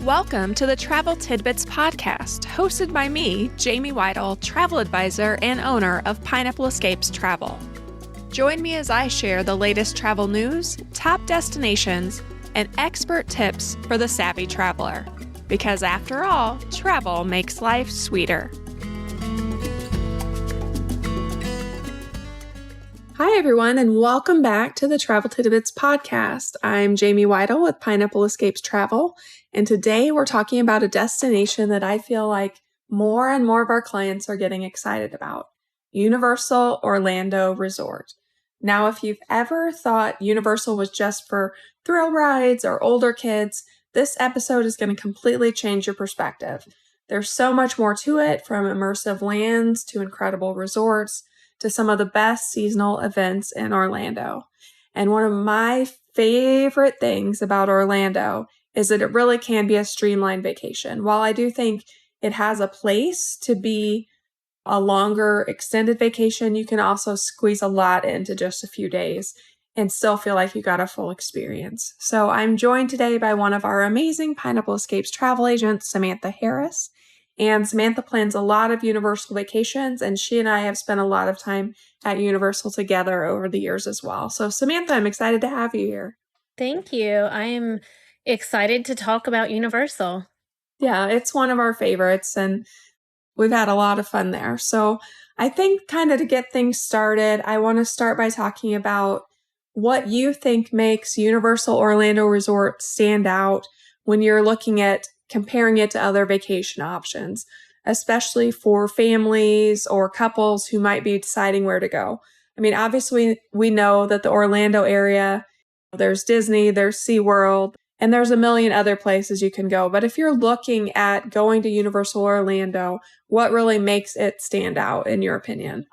Welcome to the Travel Tidbits Podcast, hosted by me, Jamie Weidel, travel advisor and owner of Pineapple Escapes Travel. Join me as I share the latest travel news, top destinations, and expert tips for the savvy traveler. Because after all, travel makes life sweeter. Hi, everyone, and welcome back to the Travel Tidbits Podcast. I'm Jamie Weidel with Pineapple Escapes Travel, and today we're talking about a destination that I feel like more and more of our clients are getting excited about, Universal Orlando Resort. Now, if you've ever thought Universal was just for thrill rides or older kids, this episode is going to completely change your perspective. There's so much more to it, from immersive lands to incredible resorts, to some of the best seasonal events in Orlando. And one of my favorite things about Orlando is that it really can be a streamlined vacation. While I do think it has a place to be a longer extended vacation, you can also squeeze a lot into just a few days and still feel like you got a full experience. So I'm joined today by one of our amazing Pineapple Escapes travel agents, Samantha Harris. And Samantha plans a lot of Universal vacations, and she and I have spent a lot of time at Universal together over the years as well. So Samantha, I'm excited to have you here. Thank you. I'm excited to talk about Universal. Yeah, it's one of our favorites, and we've had a lot of fun there. So I think kind of to get things started, I want to start by talking about what you think makes Universal Orlando Resort stand out when you're looking at comparing it to other vacation options, especially for families or couples who might be deciding where to go. I mean, obviously, we know that the Orlando area, there's Disney, there's SeaWorld, and there's a million other places you can go. But if you're looking at going to Universal Orlando, what really makes it stand out, in your opinion?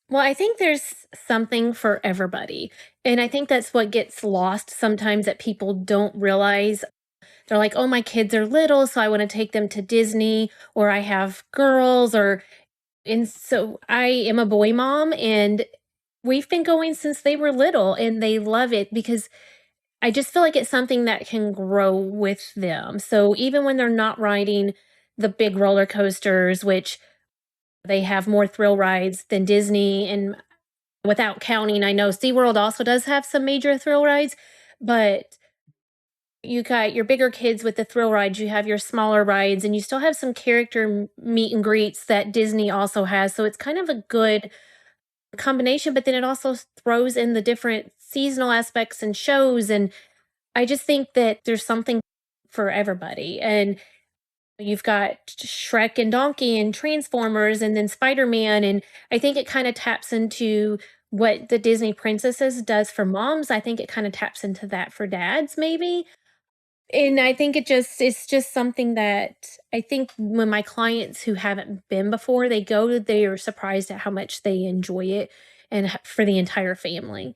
Well, I think there's something for everybody. And I think that's what gets lost sometimes, that people don't realize. They're like, oh, my kids are little, so I want to take them to Disney, or I have girls, and so I am a boy mom, and we've been going since they were little, and they love it because I just feel like it's something that can grow with them. So even when they're not riding the big roller coasters, which they have more thrill rides than Disney, and without counting, I know SeaWorld also does have some major thrill rides, but you got your bigger kids with the thrill rides, you have your smaller rides, and you still have some character meet and greets that Disney also has. So it's kind of a good combination, but then it also throws in the different seasonal aspects and shows. And I just think that there's something for everybody. And you've got Shrek and Donkey and Transformers and then Spider-Man. And I think it kind of taps into what the Disney Princesses does for moms. I think it kind of taps into that for dads, maybe. And I think it's just something that I think when my clients who haven't been before, they go, they are surprised at how much they enjoy it, and for the entire family.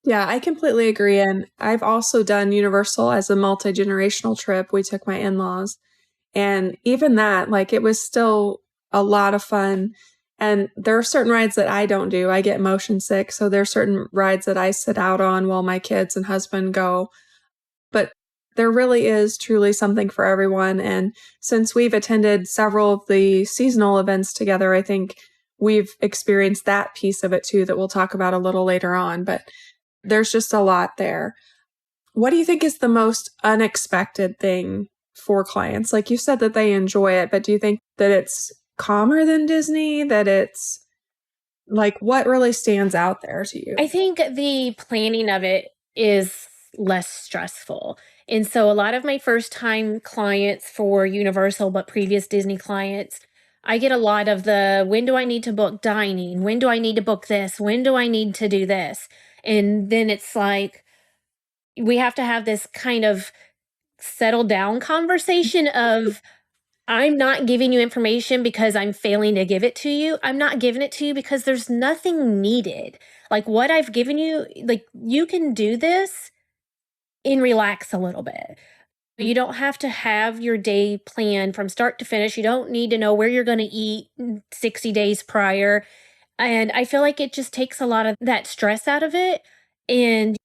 Yeah, I completely agree. And I've also done Universal as a multi-generational trip. We took my in-laws, and even that, like, it was still a lot of fun. And there are certain rides that I don't do. I get motion sick. So there are certain rides that I sit out on while my kids and husband go. But there really is truly something for everyone. And since we've attended several of the seasonal events together, I think we've experienced that piece of it too, that we'll talk about a little later on. But there's just a lot there. What do you think is the most unexpected thing for clients? Like, you said that they enjoy it, but do you think that it's calmer than Disney? That it's like, what really stands out there to you? I think the planning of it is less stressful. And so a lot of my first time clients for Universal, but previous Disney clients, I get a lot of the, when do I need to book dining? When do I need to book this? When do I need to do this? And then it's like, we have to have this kind of settle down conversation of, I'm not giving you information because I'm failing to give it to you. I'm not giving it to you because there's nothing needed. Like, what I've given you, like, you can do this and relax a little bit. You don't have to have your day planned from start to finish. You don't need to know where you're going to eat 60 days prior. And I feel like it just takes a lot of that stress out of it. And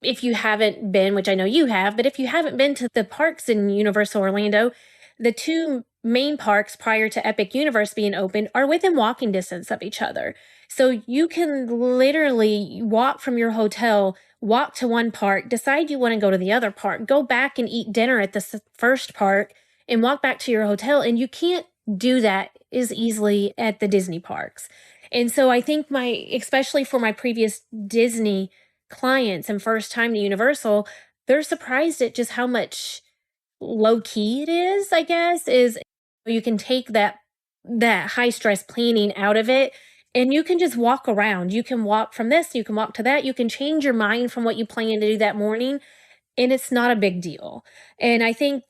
if you haven't been, which I know you have, but if you haven't been to the parks in Universal Orlando, the two main parks prior to Epic Universe being open are within walking distance of each other. So you can literally walk from your hotel, walk to one park, decide you want to go to the other park, go back and eat dinner at the first park, and walk back to your hotel. And you can't do that as easily at the Disney parks. And so I think especially for my previous Disney clients and first time to Universal, they're surprised at just how much low key it is, I guess, is you can take that high stress planning out of it and you can just walk around. You can walk from this, you can walk to that, you can change your mind from what you plan to do that morning, and it's not a big deal. And I think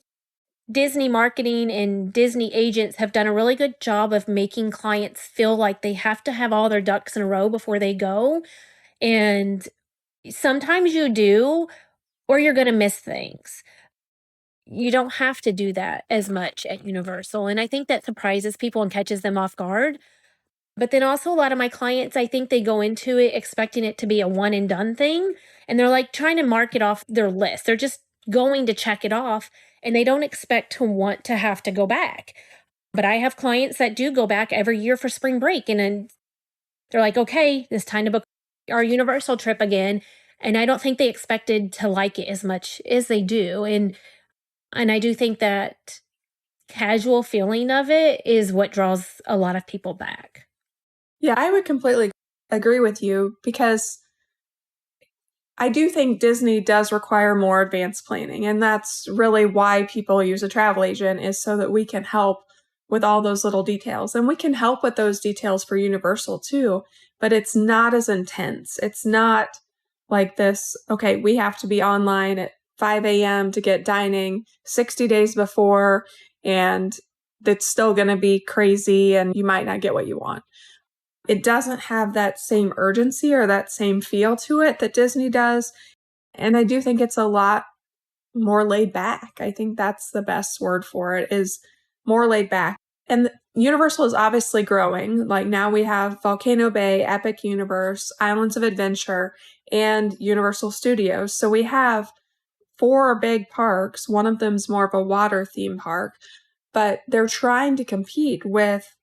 Disney marketing and Disney agents have done a really good job of making clients feel like they have to have all their ducks in a row before they go. And sometimes you do, or you're going to miss things. You don't have to do that as much at Universal. And I think that surprises people and catches them off guard. But then also, a lot of my clients, I think they go into it expecting it to be a one and done thing. And they're like trying to mark it off their list. They're just going to check it off and they don't expect to want to have to go back. But I have clients that do go back every year for spring break. And then they're like, okay, it's time to book our Universal trip again. And I don't think they expected to like it as much as they do. And I do think that casual feeling of it is what draws a lot of people back. Yeah, I would completely agree with you because I do think Disney does require more advanced planning. And that's really why people use a travel agent, is so that we can help with all those little details. And we can help with those details for Universal too, but it's not as intense. It's not like this, okay, we have to be online at 5 a.m. to get dining 60 days before, and it's still going to be crazy and you might not get what you want. It doesn't have that same urgency or that same feel to it that Disney does. And I do think it's a lot more laid back. I think that's the best word for it, is more laid back. And Universal is obviously growing. Like now we have Volcano Bay, Epic Universe, Islands of Adventure, and Universal Studios. So we have 4 big parks. One of them's more of a water theme park, but they're trying to compete with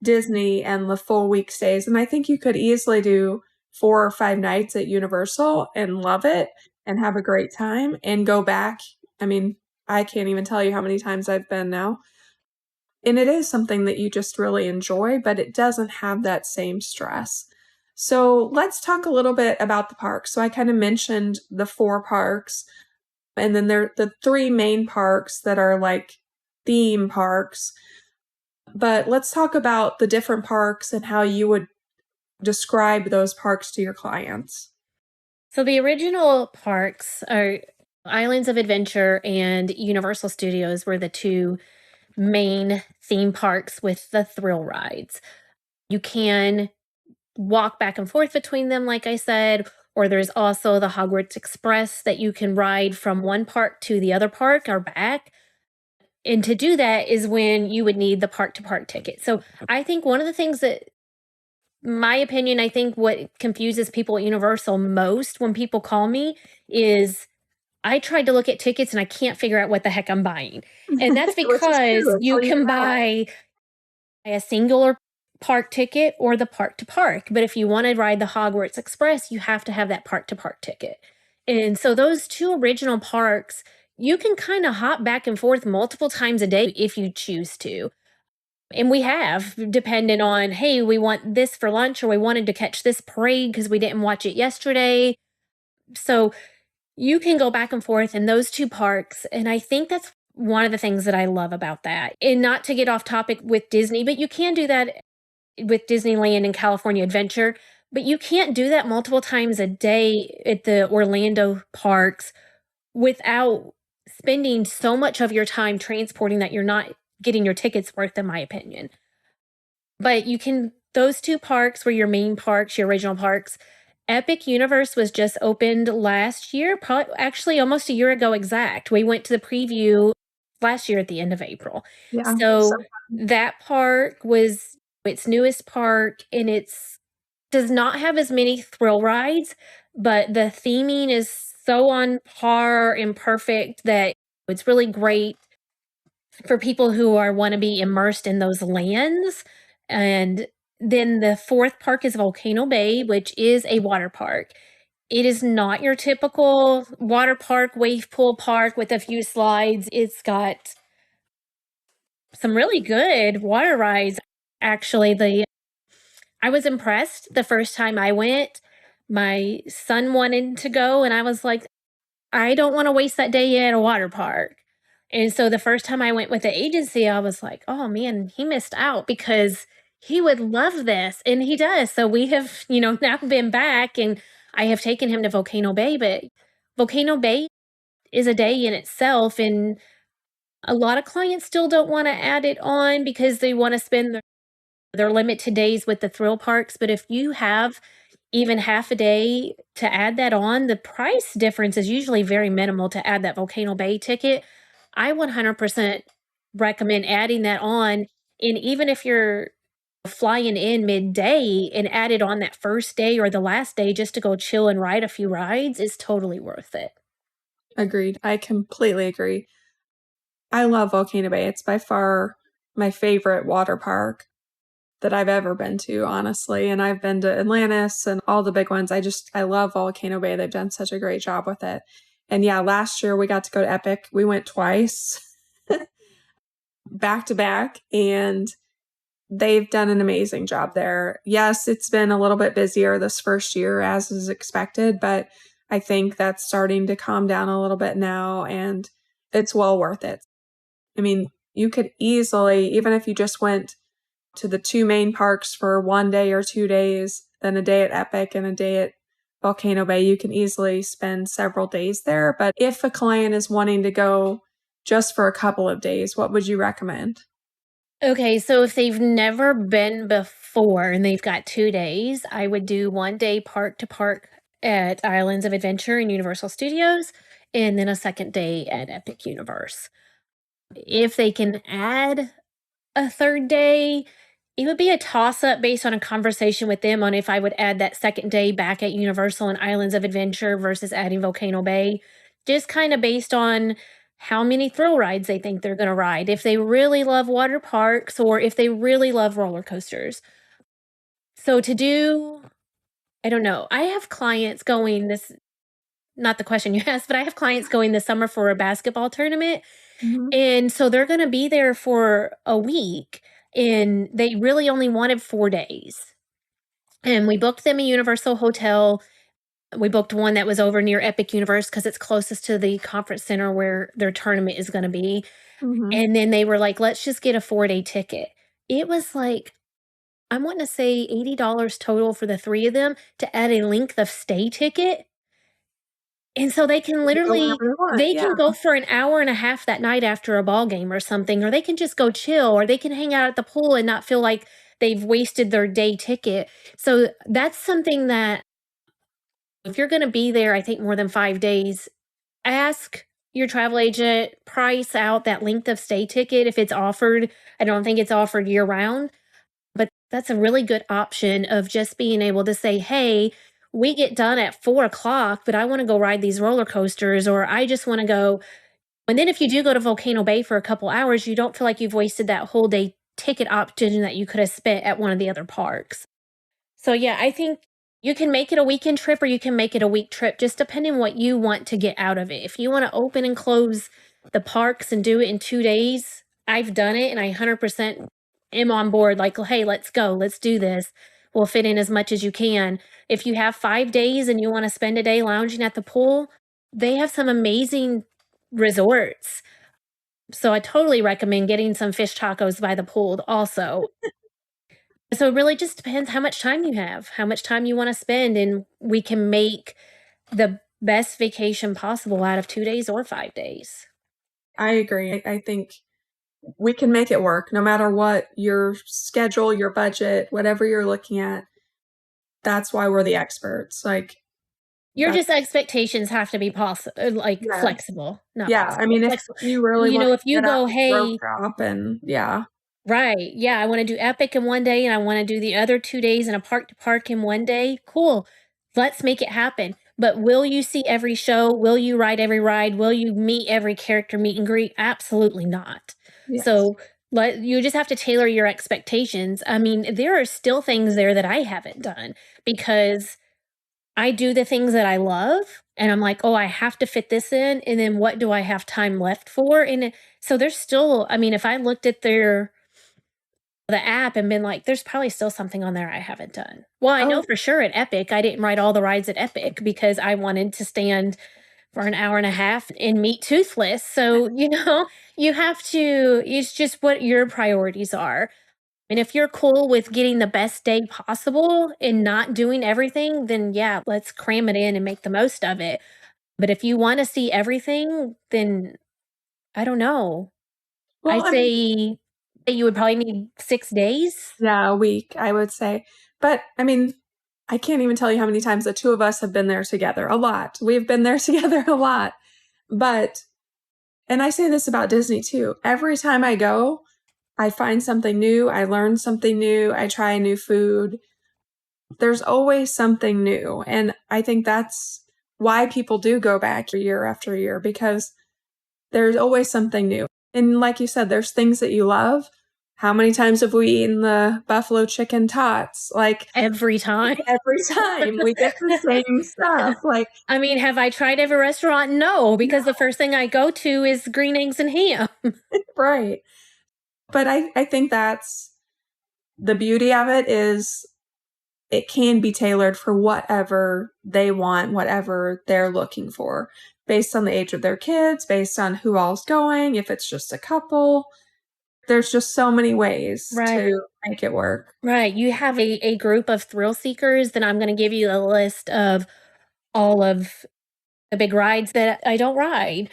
Disney and the full week stays. And I think you could easily do 4 or 5 nights at Universal and love it and have a great time and go back. I mean, I can't even tell you how many times I've been now. And it is something that you just really enjoy, but it doesn't have that same stress. So let's talk a little bit about the parks. So I kind of mentioned the 4 parks, and then there are the 3 main parks that are like theme parks. But let's talk about the different parks and how you would describe those parks to your clients. So the original parks are Islands of Adventure and Universal Studios were the 2 main theme parks with the thrill rides. You can walk back and forth between them, like I said, or there's also the Hogwarts Express that you can ride from one park to the other park or back. And to do that is when you would need the park to park ticket. So I think one of the things that, my opinion, I think what confuses people at Universal most when people call me is I tried to look at tickets and I can't figure out what the heck I'm buying. And that's because you can buy a singular park ticket or the park to park. But if you want to ride the Hogwarts Express, you have to have that park to park ticket. And so those 2 original parks, you can kind of hop back and forth multiple times a day if you choose to. And we have, depending on, hey, we want this for lunch or we wanted to catch this parade because we didn't watch it yesterday. So you can go back and forth in those 2 parks. And I think that's one of the things that I love about that. And not to get off topic with Disney, but you can do that with Disneyland and California Adventure. But you can't do that multiple times a day at the Orlando parks without spending so much of your time transporting that you're not getting your tickets worth, in my opinion. But you can, those 2 parks were your main parks, your original parks. Epic Universe was just opened last year, probably actually almost a year ago exact. We went to the preview last year at the end of April. Yeah. So that park was its newest park, and it's does not have as many thrill rides, but the theming is so on par and perfect that it's really great for people who want to be immersed in those lands. And then the fourth park is Volcano Bay, which is a water park. It is not your typical water park, wave pool park with a few slides. It's got some really good water rides. Actually, I was impressed the first time I went. My son wanted to go, and I was like, I don't want to waste that day at a water park. And so the first time I went with the agency, I was like, oh man, he missed out because he would love this. And he does. So we have, now been back and I have taken him to Volcano Bay, but Volcano Bay is a day in itself. And a lot of clients still don't want to add it on because they want to spend their limited days with the thrill parks. But if you have even half a day to add that on, the price difference is usually very minimal to add that Volcano Bay ticket. I 100% recommend adding that on. And even if you're flying in midday and add it on that first day or the last day just to go chill and ride a few rides, is totally worth it. Agreed. I completely agree. I love Volcano Bay. It's by far my favorite water park that I've ever been to, honestly. And I've been to Atlantis and all the big ones. I love Volcano Bay. They've done such a great job with it. And yeah, last year we got to go to Epic. We went twice, back to back, and they've done an amazing job there. Yes, it's been a little bit busier this first year, as is expected, but I think that's starting to calm down a little bit now, and it's well worth it. I mean, you could easily, even if you just went to the two main parks for 1 day or 2 days, then a day at Epic and a day at Volcano Bay, you can easily spend several days there. But if a client is wanting to go just for a couple of days, what would you recommend? Okay, so if they've never been before and they've got 2 days, I would do 1 day park to park at Islands of Adventure and Universal Studios, and then a second day at Epic Universe. If they can add a third day, it would be a toss-up based on a conversation with them on if I would add that second day back at Universal and Islands of Adventure versus adding Volcano Bay, just kind of based on how many thrill rides they think they're going to ride, if they really love water parks or if they really love roller coasters. So I don't know. I have clients going not the question you asked, but I have clients going this summer for a basketball tournament. Mm-hmm. And so they're going to be there for a week and they really only wanted 4 days. And we booked them a Universal hotel. We booked one that was over near Epic Universe because it's closest to the conference center where their tournament is going to be. Mm-hmm. And then they were like, let's just get a 4-day ticket. It was like, I'm wanting to say $80 total for the 3 of them to add a length of stay ticket. And so they can can go for an hour and a half that night after a ball game or something, or they can just go chill, or they can hang out at the pool and not feel like they've wasted their day ticket. So that's something that if you're going to be there, I think more than 5 days, ask your travel agent, price out that length of stay ticket if it's offered. I don't think it's offered year round, but that's a really good option of just being able to say, hey, we get done at 4 o'clock, but I want to go ride these roller coasters, or I just want to go. And then if you do go to Volcano Bay for a couple hours, you don't feel like you've wasted that whole day ticket option that you could have spent at one of the other parks. So yeah, I think you can make it a weekend trip or you can make it a week trip, just depending what you want to get out of it. If you want to open and close the parks and do it in 2 days, I've done it and I 100% am on board. Like, hey, let's go. Let's do this. We'll fit in as much as you can. If you have 5 days and you want to spend a day lounging at the pool, they have some amazing resorts. So I totally recommend getting some fish tacos by the pool also. So it really just depends how much time you have, how much time you want to spend, and we can make the best vacation possible out of 2 days or 5 days. I agree. I think we can make it work no matter what your schedule, your budget, whatever you're looking at. That's why we're the experts. Like your just expectations have to be flexible. Not possible. I mean, if you really want if you go, hey, and right. Yeah, I want to do Epic in 1 day and I want to do the other 2 days in a park to park in 1 day. Cool. Let's make it happen. But will you see every show? Will you ride every ride? Will you meet every character meet and greet? Absolutely not. Yes. So you just have to tailor your expectations. I mean, there are still things there that I haven't done because I do the things that I love and I'm like, "Oh, I have to fit this in, and then what do I have time left for?" So there's still, I mean, if I looked at the app and been like, "There's probably still something on there I haven't done." Well, I know Oh, for sure at Epic, I didn't ride all the rides at Epic because I wanted to stand for an hour and a half and meet Toothless. So, you have to, it's just what your priorities are. And if you're cool with getting the best day possible and not doing everything, then yeah, let's cram it in and make the most of it. But if you want to see everything, then I don't know. I well, I mean, say that you would probably need 6 days. yeah, a week, I would say. But I mean, I can't even tell you how many times the two of us have been there together. A lot. We've been there together a lot. But, and I say this about Disney too. Every time I go, I find something new. I learn something new. I try new food. There's always something new. And I think that's why people do go back year after year because there's always something new. And like you said, there's things that you love. How many times have we eaten the buffalo chicken tots? Like Every time. every time we get the same stuff. Like, I mean, have I tried every restaurant? No, because the first thing I go to is green eggs and ham. right. But I think that's the beauty of it is it can be tailored for whatever they want, whatever they're looking for, based on the age of their kids, based on who all's going, if it's just a couple. There's just so many ways Right. to make it work. Right. You have a group of thrill seekers, then I'm going to give you a list of all of the big rides that I don't ride.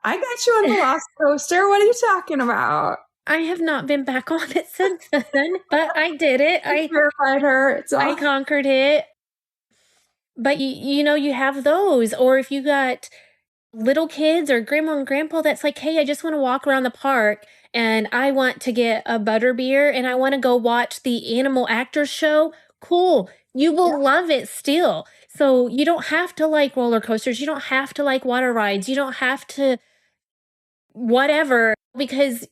I got you on the Lost Coaster. What are you talking about? I have not been back on it since then, but I did it. I terrified her. It's I all conquered it. But you have those. Or if you got little kids or grandma and grandpa that's like, hey, I just want to walk around the park and I want to get a butterbeer and I want to go watch the animal actors show. Cool. You yeah, will love it still. So you don't have to like roller coasters. You don't have to like water rides. You don't have to whatever. Because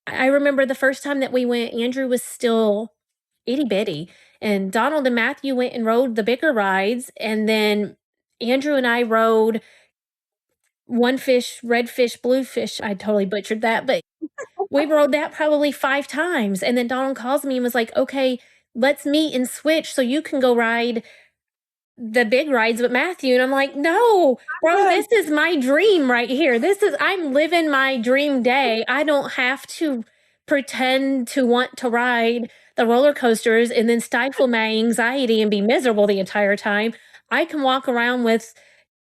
I remember the first time that we went, Andrew was still itty bitty. And Donald and Matthew went and rode the bigger rides. And then Andrew and I rode one fish, red fish, blue fish. I totally butchered that, but we rode that probably 5 times. And then Donald calls me and was like, okay, let's meet and switch so you can go ride the big rides with Matthew. And I'm like, no, bro, good. this is my dream right here. I'm living my dream day. I don't have to pretend to want to ride the roller coasters and then stifle my anxiety and be miserable the entire time. I can walk around with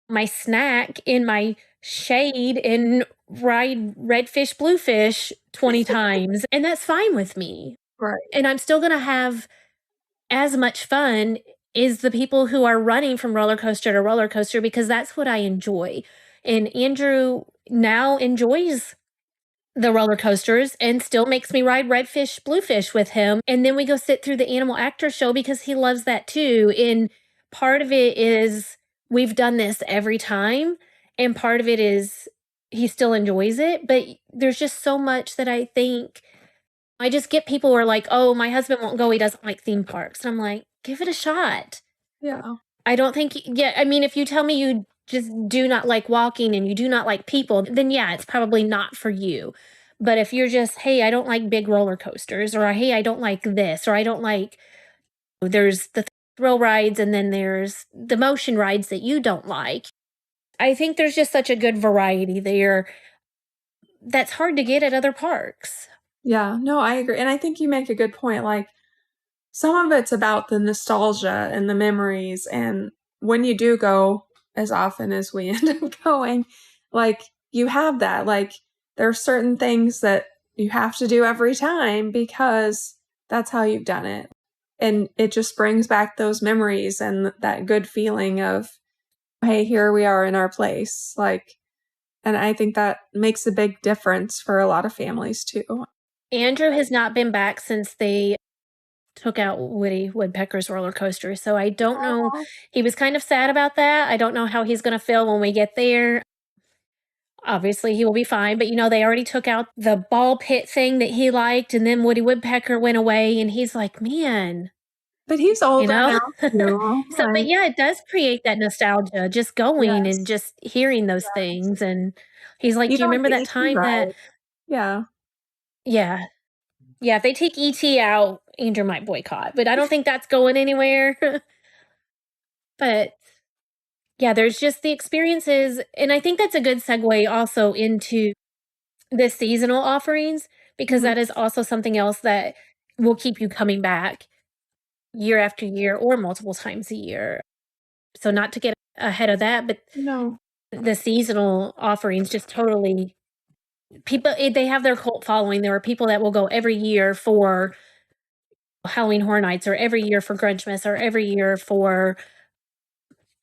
my snack in my shade and ride red fish, blue fish 20 times, and that's fine with me. Right. And I'm still going to have as much fun as the people who are running from roller coaster to roller coaster because that's what I enjoy. And Andrew now enjoys the roller coasters and still makes me ride red fish, blue fish with him. And then we go sit through the animal actor show because he loves that too. And part of it is we've done this every time. And part of it is he still enjoys it. But there's just so much that I think I just get people who are like, oh, my husband won't go. He doesn't like theme parks. And I'm like, give it a shot. Yeah. I don't think, yeah, I mean, if you tell me you just do not like walking and you do not like people, then yeah, it's probably not for you. But if you're just, hey, I don't like big roller coasters, or hey, I don't like this, or I don't like, there's the thrill rides and then there's the motion rides that you don't like. I think there's just such a good variety there that's hard to get at other parks. Yeah. No, I agree. And I think you make a good point. Like, some of it's about the nostalgia and the memories. And when you do go, as often as we end up going, like, you have that. Like, there are certain things that you have to do every time because that's how you've done it. And it just brings back those memories and that good feeling of, hey, here we are in our place. Like, and I think that makes a big difference for a lot of families too. Andrew has not been back since they took out Woody Woodpecker's roller coaster. So I don't know. Aw. He was kind of sad about that. I don't know how he's going to feel when we get there. Obviously, he will be fine. But, they already took out the ball pit thing that he liked. And then Woody Woodpecker went away. And he's like, man, But he's you older know? now too. So, but yeah, it does create that nostalgia just going and Yes. just hearing those Yes. things. And he's like, do you Even with remember the that ET time that, ride. Yeah. yeah, yeah, if they take ET out, Andrew might boycott, but I don't think that's going anywhere. But yeah, there's just the experiences. And I think that's a good segue also into the seasonal offerings, because Mhm. that is also something else that will keep you coming back year after year or multiple times a year. So, not to get ahead of that, but No. the seasonal offerings just totally people, they have their cult following. There are people that will go every year for Halloween Horror Nights, or every year for Grunchmas, or every year for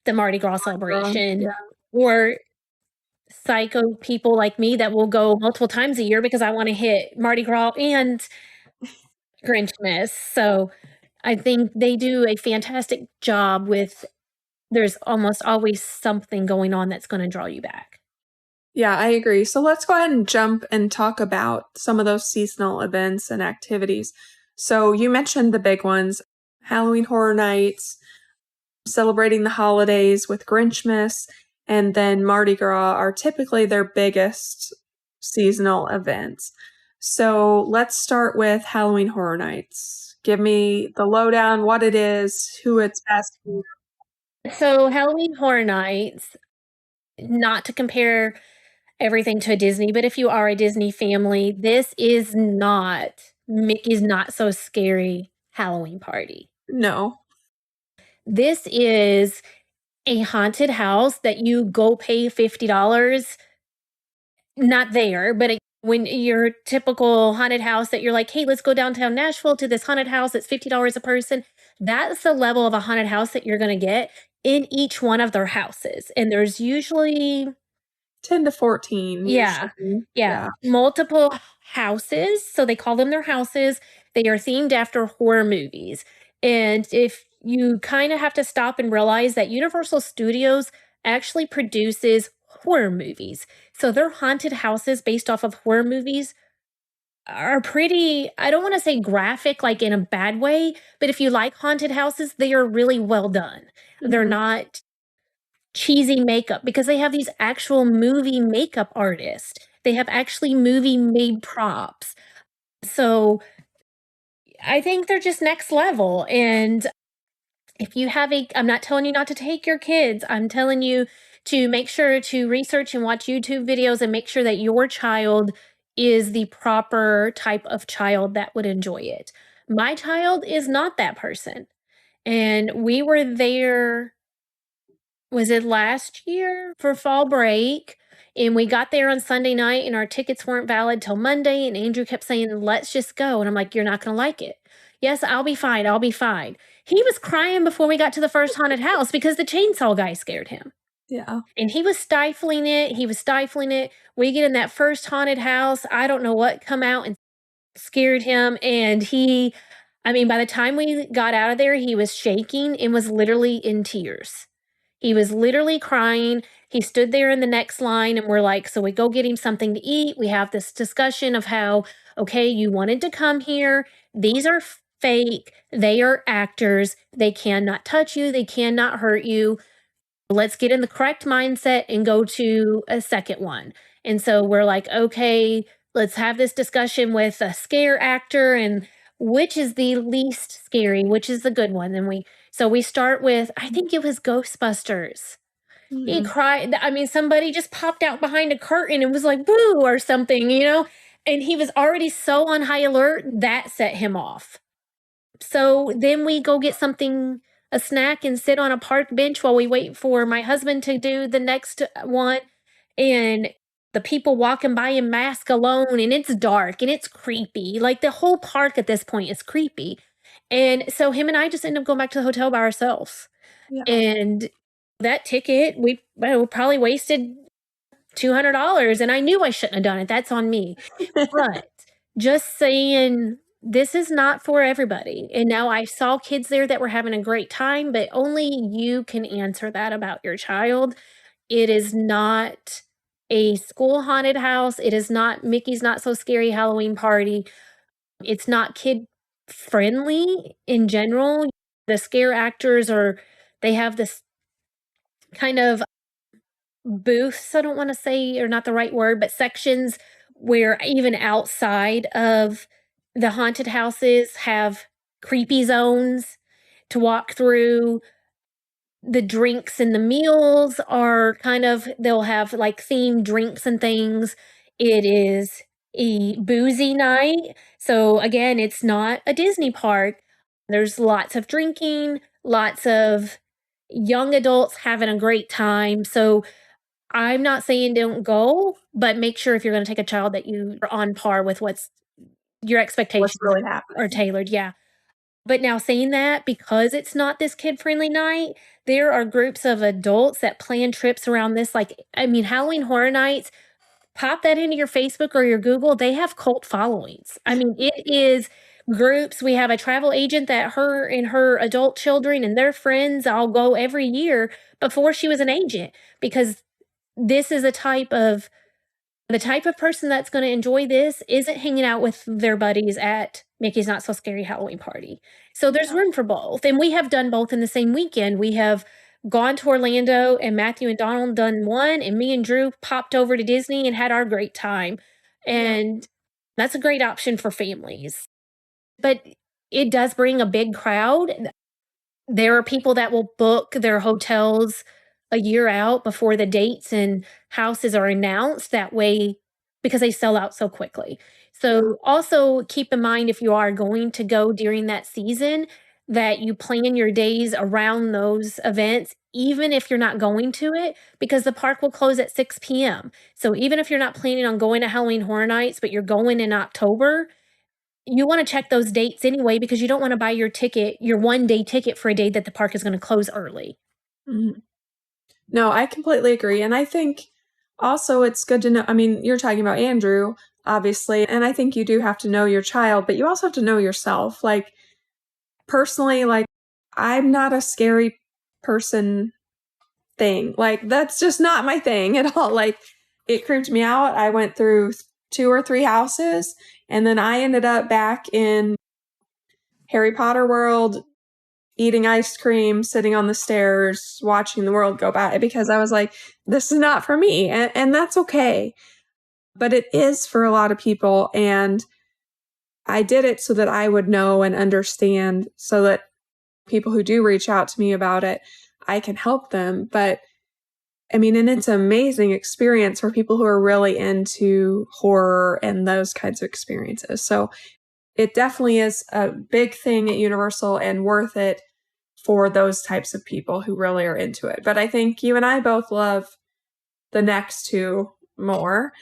the Mardi Gras celebration, Yeah. or psycho people like me that will go multiple times a year because I want to hit Mardi Gras and Grinchmas. So I think they do a fantastic job with, there's almost always something going on that's going to draw you back. Yeah, I agree. So let's go ahead and jump and talk about some of those seasonal events and activities. So you mentioned the big ones, Halloween Horror Nights, celebrating the holidays with Grinchmas, and then Mardi Gras are typically their biggest seasonal events. So let's start with Halloween Horror Nights. Give me the lowdown, what it is, who it's best for. So Halloween Horror Nights, not to compare everything to a Disney, but if you are a Disney family, this is not Mickey's Not So Scary Halloween Party. No. This is a haunted house that you go pay $50, not there, but when your typical haunted house that you're like, hey, let's go downtown Nashville to this haunted house, it's $50 a person. That's the level of a haunted house that you're going to get in each one of their houses. And there's usually 10 to 14 Yeah. usually. Yeah. Yeah. Multiple houses. So they call them their houses. They are themed after horror movies. And if you kind of have to stop and realize that Universal Studios actually produces horror movies. So their haunted houses based off of horror movies are pretty, I don't want to say graphic like in a bad way, but if you like haunted houses, they are really well done. They're Mhm. not cheesy makeup because they have these actual movie makeup artists. They have actually movie made props. So I think they're just next level. And if you have I'm not telling you not to take your kids. I'm telling you to make sure to research and watch YouTube videos and make sure that your child is the proper type of child that would enjoy it. My child is not that person. And we were there, was it last year for fall break? And we got there on Sunday night and our tickets weren't valid till Monday. And Andrew kept saying, let's just go. And I'm like, you're not going to like it. Yes, I'll be fine. I'll be fine. He was crying before we got to the first haunted house because the chainsaw guy scared him. Yeah. And he was stifling it. He was stifling it. We get in that first haunted house. I don't know what come out and scared him. And by the time we got out of there, he was shaking and was literally in tears. He was literally crying. He stood there in the next line, and we're like, so we go get him something to eat. We have this discussion of how, okay, you wanted to come here. These are fake. They are actors. They cannot touch you. They cannot hurt you. Let's get in the correct mindset and go to a second one. And so we're like, okay, let's have this discussion with a scare actor and which is the least scary, which is the good one. And we start with, I think it was Ghostbusters. He Mhm. cried. Somebody just popped out behind a curtain and was like, boo, or something. And he was already so on high alert that set him off. So then we go get something, a snack, and sit on a park bench while we wait for my husband to do the next one. And the people walking by in mask alone, and it's dark and it's creepy. Like the whole park at this point is creepy. And so him and I just end up going back to the hotel by ourselves. Yeah. And that ticket, we probably wasted $200. And I knew I shouldn't have done it. That's on me. But just saying, this is not for everybody. And now I saw kids there that were having a great time, but only you can answer that about your child. It is not a school haunted house. It is not Mickey's Not So Scary Halloween Party. It's not kid friendly in general. The scare actors they have this kind of booths, I don't want to say, or not the right word, but sections where even outside of the haunted houses have creepy zones to walk through. The drinks and the meals are they'll have like themed drinks and things. It is a boozy night. So again, it's not a Disney park. There's lots of drinking, lots of young adults having a great time. So I'm not saying don't go, but make sure if you're going to take a child that you are on par with what's your expectations really happening. are tailored. Yeah. But now saying that, because it's not this kid-friendly night, there are groups of adults that plan trips around this. Halloween Horror Nights, pop that into your Facebook or your Google. They have cult followings. It is groups. We have a travel agent that her and her adult children and their friends all go every year before she was an agent, because this is the type of person that's going to enjoy this isn't hanging out with their buddies at Mickey's Not So Scary Halloween Party. So there's room for both. And we have done both in the same weekend. We have gone to Orlando, and Matthew and Donald done one, and me and Drew popped over to Disney and had our great time. And that's a great option for families. But it does bring a big crowd. There are people that will book their hotels a year out before the dates and houses are announced, that way, because they sell out so quickly. So also keep in mind, if you are going to go during that season, that you plan your days around those events, even if you're not going to it, because the park will close at 6 p.m. So even if you're not planning on going to Halloween Horror Nights, but you're going in October, you want to check those dates anyway, because you don't want to buy your ticket, your one-day ticket, for a day that the park is going to close early. Mm-hmm. No, I completely agree. And I think also it's good to know, you're talking about Andrew, obviously, and I think you do have to know your child, but you also have to know yourself. Like, personally, like, I'm not a scary person thing. Like, that's just not my thing at all. Like, it creeped me out. I went through 2 or 3 houses, and then I ended up back in Harry Potter world, eating ice cream, sitting on the stairs, watching the world go by, because I was like, this is not for me. And that's okay. But it is for a lot of people. And I did it so that I would know and understand, so that people who do reach out to me about it, I can help them. But and it's an amazing experience for people who are really into horror and those kinds of experiences. So it definitely is a big thing at Universal and worth it for those types of people who really are into it. But I think you and I both love the next two more.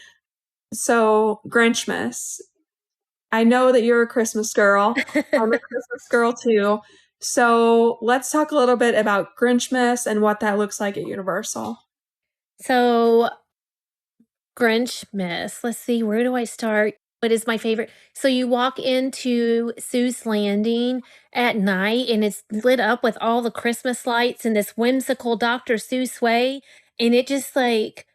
So Grinchmas. I know that you're a Christmas girl. I'm a Christmas girl too. So let's talk a little bit about Grinchmas and what that looks like at Universal. So Grinchmas, let's see, where do I start? What is my favorite? So you walk into Seuss Landing at night, and it's lit up with all the Christmas lights in this whimsical Dr. Seuss way. And it just, like,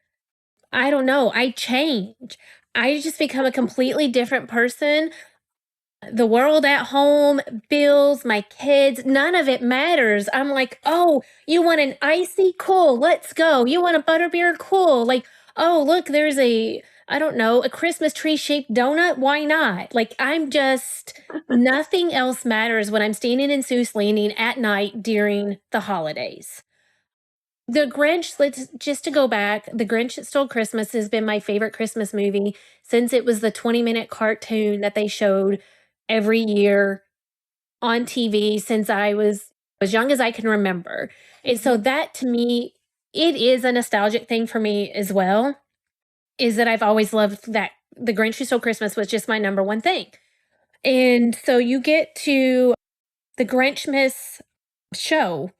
I don't know, I change. I just become a completely different person. The world at home, bills, my kids, none of it matters. I'm like, oh, you want an icy? Cool, let's go. You want a butterbeer? Cool. Like, oh, look, there's a Christmas tree shaped donut. Why not? Like, nothing else matters when I'm standing in Seuss Landing at night during the holidays. The Grinch, just to go back, The Grinch That Stole Christmas has been my favorite Christmas movie since it was the 20-minute cartoon that they showed every year on TV since I was as young as I can remember. And so that, to me, it is a nostalgic thing for me as well, is that I've always loved that The Grinch Who Stole Christmas was just my number one thing. And so you get to the Grinchmas show,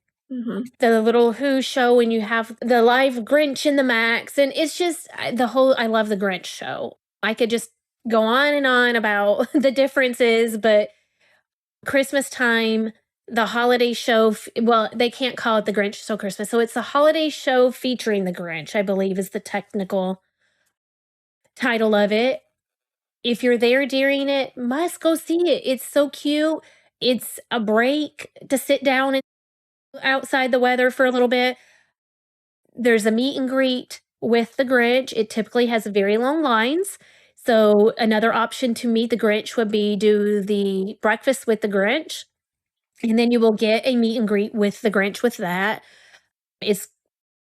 the little Who show, and you have the live Grinch in the Max. And it's just I love the Grinch show. I could just go on and on about the differences, but Christmas time, the holiday show, well, they can't call it the Grinch Stole Christmas. So it's the holiday show featuring the Grinch, I believe is the technical title of it. If you're there during it, must go see it. It's so cute. It's a break to sit down and outside the weather for a little bit. There's a meet and greet with the Grinch. It typically has very long lines. So another option to meet the Grinch would be do the breakfast with the Grinch. And then you will get a meet and greet with the Grinch with that. It's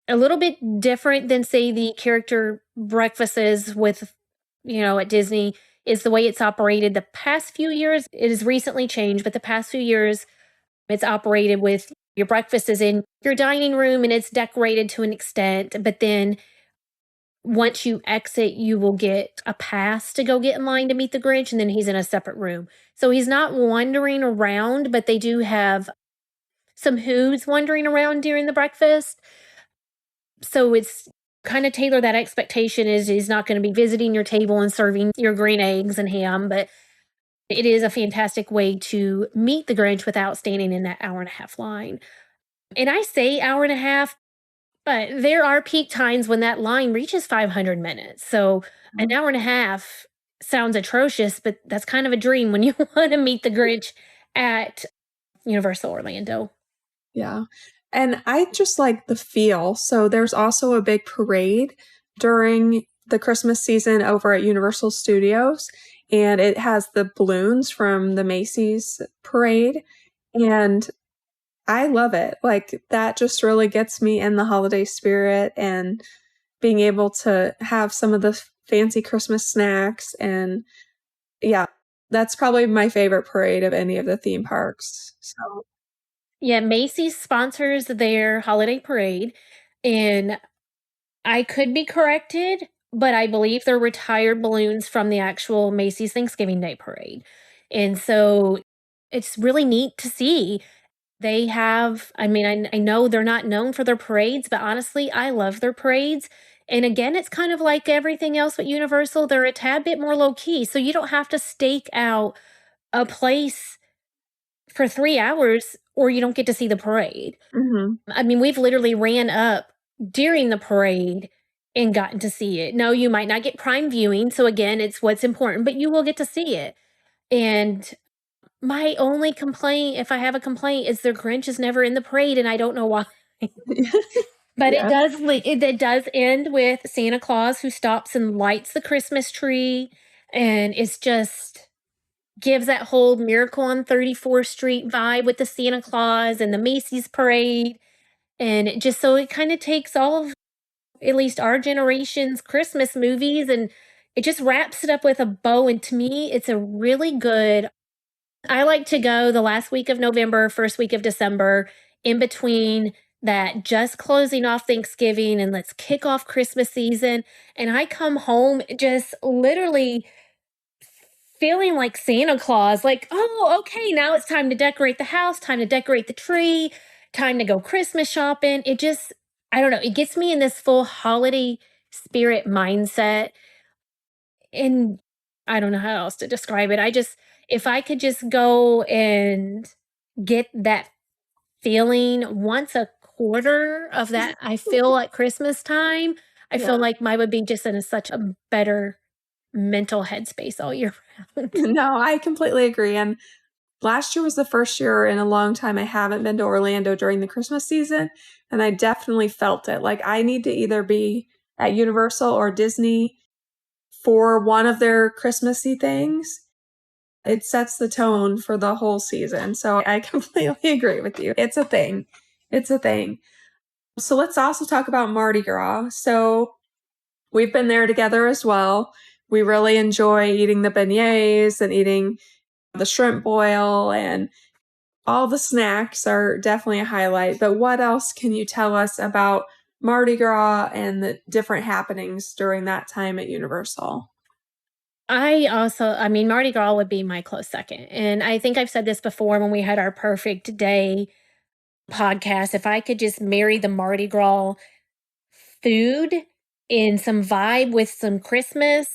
a little bit different than, say, the character breakfasts with, at Disney, is the way it's operated the past few years. It has recently changed, but the past few years, it's operated with your breakfast is in your dining room and it's decorated to an extent. But then once you exit, you will get a pass to go get in line to meet the Grinch, and then he's in a separate room. So he's not wandering around, but they do have some Who's wandering around during the breakfast. So it's kind of tailor that expectation is he's not going to be visiting your table and serving your green eggs and ham, but it is a fantastic way to meet the Grinch without standing in that hour and a half line. And I say hour and a half, but there are peak times when that line reaches 500 minutes. So an hour and a half sounds atrocious, but that's kind of a dream when you want to meet the Grinch at Universal Orlando. Yeah. And I just like the feel. So there's also a big parade during the Christmas season over at Universal Studios, and it has the balloons from the Macy's parade. And I love it. Like, that just really gets me in the holiday spirit, and being able to have some of the fancy Christmas snacks. And yeah, that's probably my favorite parade of any of the theme parks. So Yeah, Macy's sponsors their holiday parade, and I could be corrected, but I believe they're retired balloons from the actual Macy's Thanksgiving Day parade. And so it's really neat to see. They have, I know they're not known for their parades, but honestly, I love their parades. And again, it's kind of like everything else with Universal, they're a tad bit more low key. So you don't have to stake out a place for 3 hours or you don't get to see the parade. We've literally ran up during the parade and gotten to see it. No, you might not get prime viewing. So again, it's what's important, but you will get to see it. And my only complaint, if I have a complaint, is their Grinch is never in the parade, and I don't know why. But yeah. it does end with Santa Claus who stops and lights the Christmas tree, and it's just gives that whole Miracle on 34th Street vibe with the Santa Claus and the Macy's parade. And it kind of takes all of at least our generation's Christmas movies and it just wraps it up with a bow. And to me, it's a really good. I like to go the last week of November, first week of December, in between that just closing off Thanksgiving and let's kick off Christmas season. And I come home just literally feeling like Santa Claus, like, oh, okay, now it's time to decorate the house, time to decorate the tree, time to go Christmas shopping. I don't know, it gets me in this full holiday spirit mindset. And I don't know how else to describe it. If I could just go and get that feeling once a quarter of that, I feel at Christmas time, I feel like I would be just in such a better mental headspace all year round. No, I completely agree. And last year was the first year in a long time I haven't been to Orlando during the Christmas season, and I definitely felt it. Like, I need to either be at Universal or Disney for one of their Christmassy things. It sets the tone for the whole season. So I completely agree with you. It's a thing. It's a thing. So let's also talk about Mardi Gras. So we've been there together as well. We really enjoy eating the beignets and eating the shrimp boil, and all the snacks are definitely a highlight. But what else can you tell us about Mardi Gras and the different happenings during that time at Universal? Mardi Gras would be my close second. And I think I've said this before when we had our perfect day podcast. If I could just marry the Mardi Gras food and some vibe with some Christmas,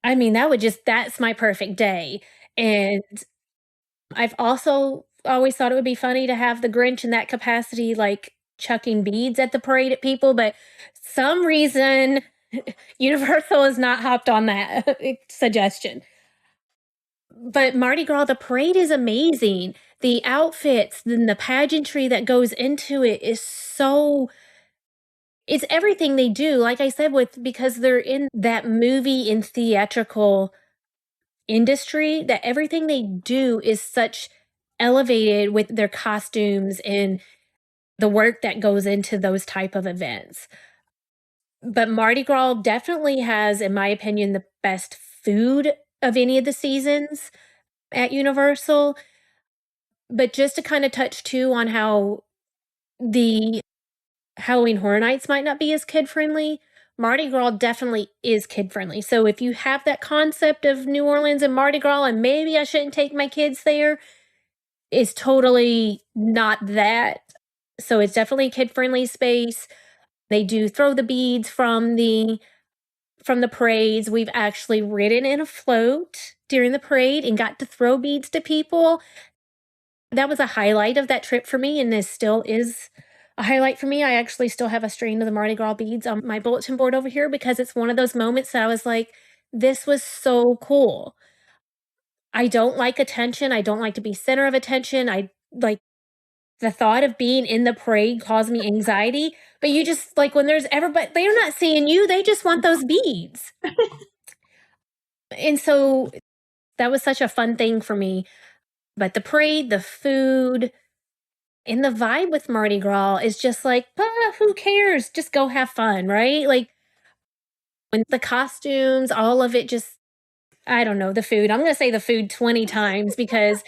I mean, that's my perfect day. And I've also always thought it would be funny to have the Grinch in that capacity, like chucking beads at the parade at people, but some reason Universal has not hopped on that suggestion. But Mardi Gras, the parade is amazing. The outfits, then the pageantry that goes into it is it's everything they do. Like I said, because they're in that movie and theatrical industry, that everything they do is such elevated with their costumes and the work that goes into those type of events. But Mardi Gras definitely has, in my opinion, the best food of any of the seasons at Universal. But just to kind of touch too on how the Halloween Horror Nights might not be as kid friendly, Mardi Gras definitely is kid friendly. So if you have that concept of New Orleans and Mardi Gras and maybe I shouldn't take my kids there, it's totally not that. So it's definitely a kid friendly space. They do throw the beads from the parades. We've actually ridden in a float during the parade and got to throw beads to people. That was a highlight of that trip for me, and this still is a highlight for me. I actually still have a strain of the Mardi Gras beads on my bulletin board over here because it's one of those moments that I was like, this was so cool. I don't like attention. I don't like to be center of attention. I like the thought of being in the parade caused me anxiety, but you just like when there's everybody, they're not seeing you. They just want those beads. And so that was such a fun thing for me. But the parade, the food, and the vibe with Mardi Gras is just like, who cares? Just go have fun, right? Like when the costumes, all of it just, I don't know, the food. I'm going to say the food 20 times because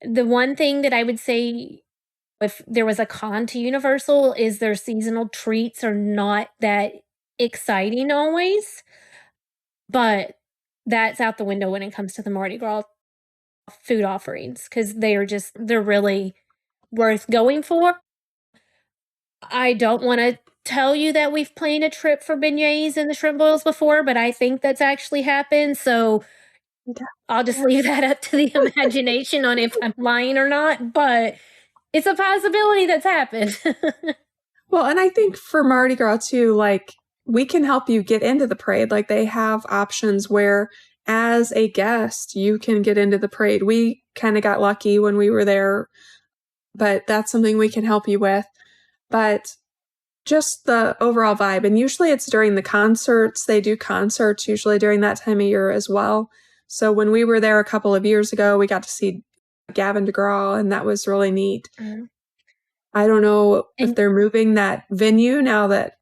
the one thing that I would say if there was a con to Universal is their seasonal treats are not that exciting always, but that's out the window when it comes to the Mardi Gras food offerings because they're really worth going for. I don't want to tell you that we've planned a trip for beignets and the shrimp boils before, but I think that's actually happened. So I'll just leave that up to the imagination on if I'm lying or not, but it's a possibility that's happened. Well, and I think for Mardi Gras too, like we can help you get into the parade. Like they have options where as a guest, you can get into the parade. We kind of got lucky when we were there, but that's something we can help you with. But just the overall vibe, and usually it's during the concerts. They do concerts usually during that time of year as well. So when we were there a couple of years ago, we got to see Gavin DeGraw, and that was really neat. Mm-hmm. I don't know if they're moving that venue now that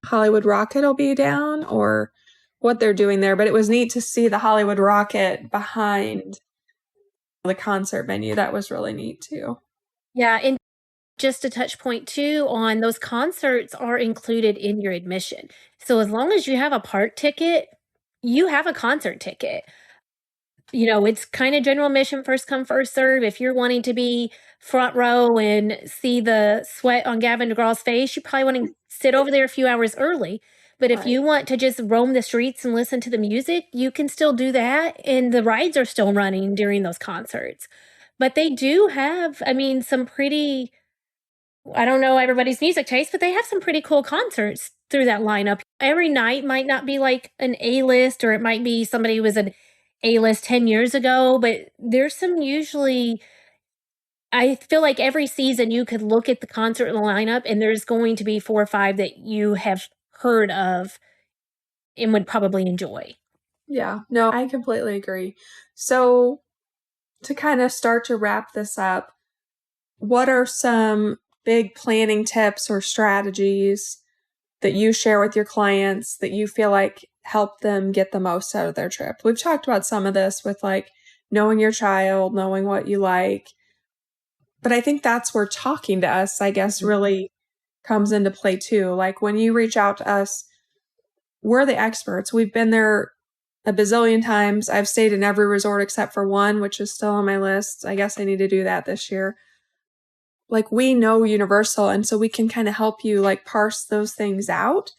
Hollywood Rocket will be down or what they're doing there, but it was neat to see the Hollywood Rocket behind the concert venue. That was really neat too. Yeah, and just a touch point too on those concerts are included in your admission. So as long as you have a park ticket, you have a concert ticket. You know, it's kind of general admission, first come, first serve. If you're wanting to be front row and see the sweat on Gavin DeGraw's face, you probably want to sit over there a few hours early. But if you want to just roam the streets and listen to the music, you can still do that. And the rides are still running during those concerts. But they do have, I mean, some pretty, I don't know everybody's music taste, but they have some pretty cool concerts through that lineup. Every night might not be like an A-list, or it might be somebody who was an A-list 10 years ago, but there's some usually, I feel like every season you could look at the concert lineup and there's going to be 4 or 5 that you have heard of and would probably enjoy. Yeah, no, I completely agree. So to kind of start to wrap this up, what are some big planning tips or strategies that you share with your clients that you feel like help them get the most out of their trip? We've talked about some of this with like knowing your child, knowing what you like. But I think that's where talking to us, I guess, really comes into play too. Like when you reach out to us, we're the experts. We've been there a bazillion times. I've stayed in every resort except for one, which is still on my list. I guess I need to do that this year. Like we know Universal, and so we can kind of help you like parse those things out.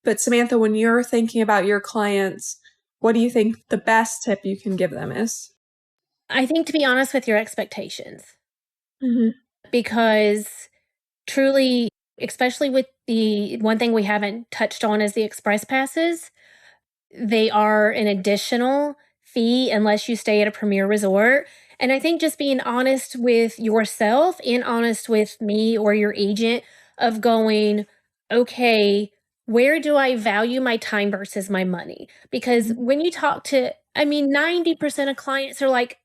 But Samantha, when you're thinking about your clients, what do you think the best tip you can give them is? I think to be honest with your expectations. Mm-hmm. Because truly, especially with the one thing we haven't touched on is the express passes. They are an additional fee unless you stay at a premier resort. And I think just being honest with yourself and honest with me or your agent of going, okay, where do I value my time versus my money? Because when you talk to, 90% of clients are like,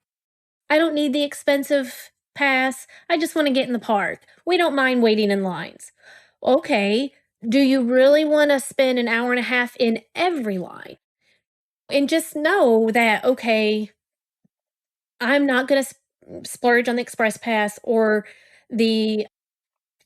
I don't need the expensive pass. I just want to get in the park. We don't mind waiting in lines. Okay, do you really want to spend an hour and a half in every line? And just know that, okay, I'm not going to splurge on the express pass or the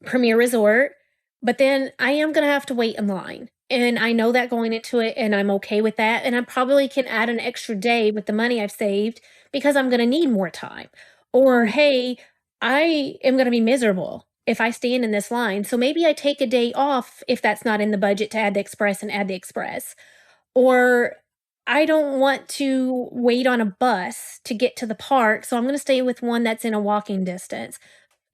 premier resort, but then I am going to have to wait in line. And I know that going into it, and I'm okay with that. And I probably can add an extra day with the money I've saved because I'm going to need more time. Or, hey, I am going to be miserable if I stand in this line. So maybe I take a day off if that's not in the budget to add the express and add the express. Or I don't want to wait on a bus to get to the park. So I'm going to stay with one that's in a walking distance.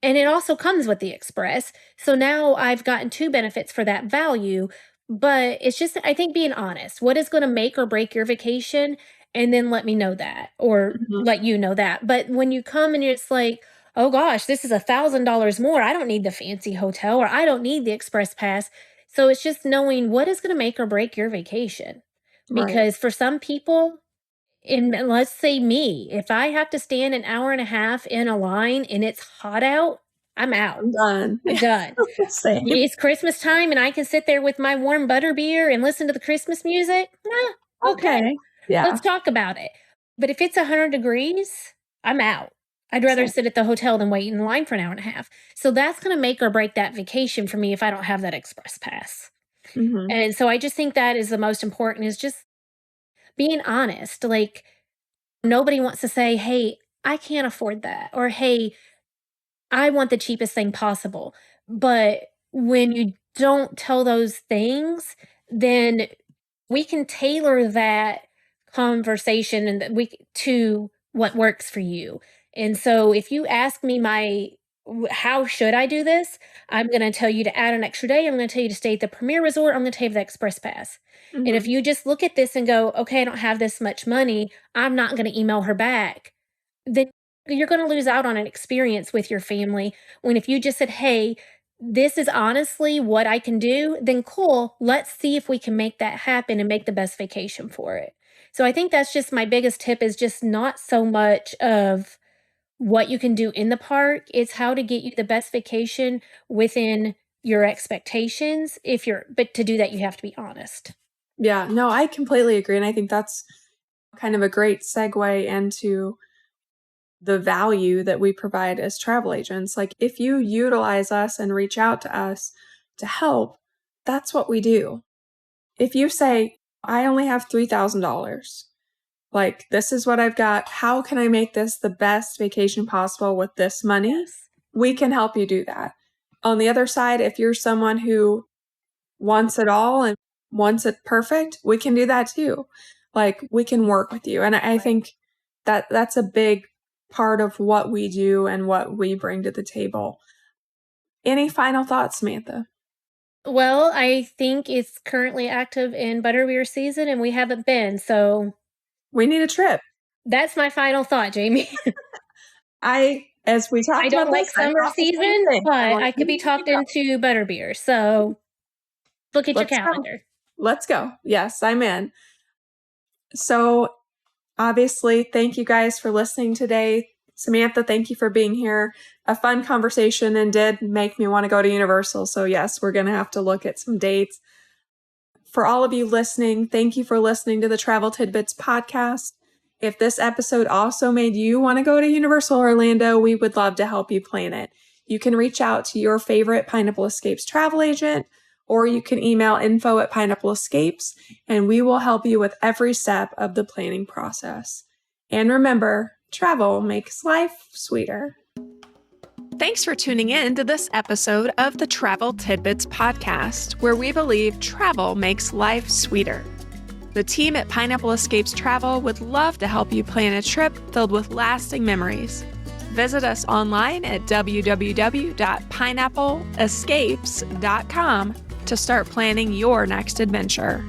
And it also comes with the express. So now I've gotten two benefits for that value. But it's just, I think, being honest. What is going to make or break your vacation? And then let me know that or let you know that. But when you come and it's like, oh gosh, this is $1,000 more. I don't need the fancy hotel or I don't need the express pass. So it's just knowing what is going to make or break your vacation. Right. Because for some people, and let's say me, if I have to stand an hour and a half in a line and it's hot out, I'm out. I'm done. I'm done. Same. It's Christmas time and I can sit there with my warm butterbeer and listen to the Christmas music. Okay. Yeah. Let's talk about it. But if it's 100 degrees, I'm out. I'd rather sit at the hotel than wait in line for an hour and a half. So that's going to make or break that vacation for me if I don't have that express pass. Mm-hmm. And so I just think that is the most important, is just being honest. Like, nobody wants to say, hey, I can't afford that. Or, hey, I want the cheapest thing possible. But when you don't tell those things, then we can tailor that conversation and to what works for you. And so if you ask me how should I do this? I'm going to tell you to add an extra day. I'm going to tell you to stay at the premier resort. I'm going to tell you the express pass. Mm-hmm. And if you just look at this and go, okay, I don't have this much money, I'm not going to email her back, then you're going to lose out on an experience with your family. When if you just said, hey, this is honestly what I can do, then cool, let's see if we can make that happen and make the best vacation for it. So I think that's just my biggest tip, is just not so much of what you can do in the park. It's how to get you the best vacation within your expectations. But to do that, you have to be honest. Yeah, no, I completely agree. And I think that's kind of a great segue into the value that we provide as travel agents. Like, if you utilize us and reach out to us to help, that's what we do. If you say, I only have $3,000, like, this is what I've got, how can I make this the best vacation possible with this money? Yes. We can help you do that. On the other side, if you're someone who wants it all and wants it perfect, we can do that too. Like, we can work with you. And I think that that's a big part of what we do and what we bring to the table. Any final thoughts, Samantha? Well, I think it's currently active in butterbeer season and we haven't been, so we need a trip. That's my final thought, Jamie. As we talked I don't about like summer season, but I could be talked into butterbeer. So look at your calendar. Let's go. Yes, I'm in. So obviously, thank you guys for listening today. Samantha, thank you for being here. A fun conversation, and did make me want to go to Universal. So yes, we're going to have to look at some dates. For all of you listening, thank you for listening to the Travel Tidbits Podcast. If this episode also made you want to go to Universal Orlando, we would love to help you plan it. You can reach out to your favorite Pineapple Escapes travel agent, or you can email info@pineappleescapes, and we will help you with every step of the planning process. And remember, travel makes life sweeter. Thanks for tuning in to this episode of the Travel Tidbits Podcast, where we believe travel makes life sweeter. The team at Pineapple Escapes Travel would love to help you plan a trip filled with lasting memories. Visit us online at www.pineappleescapes.com to start planning your next adventure.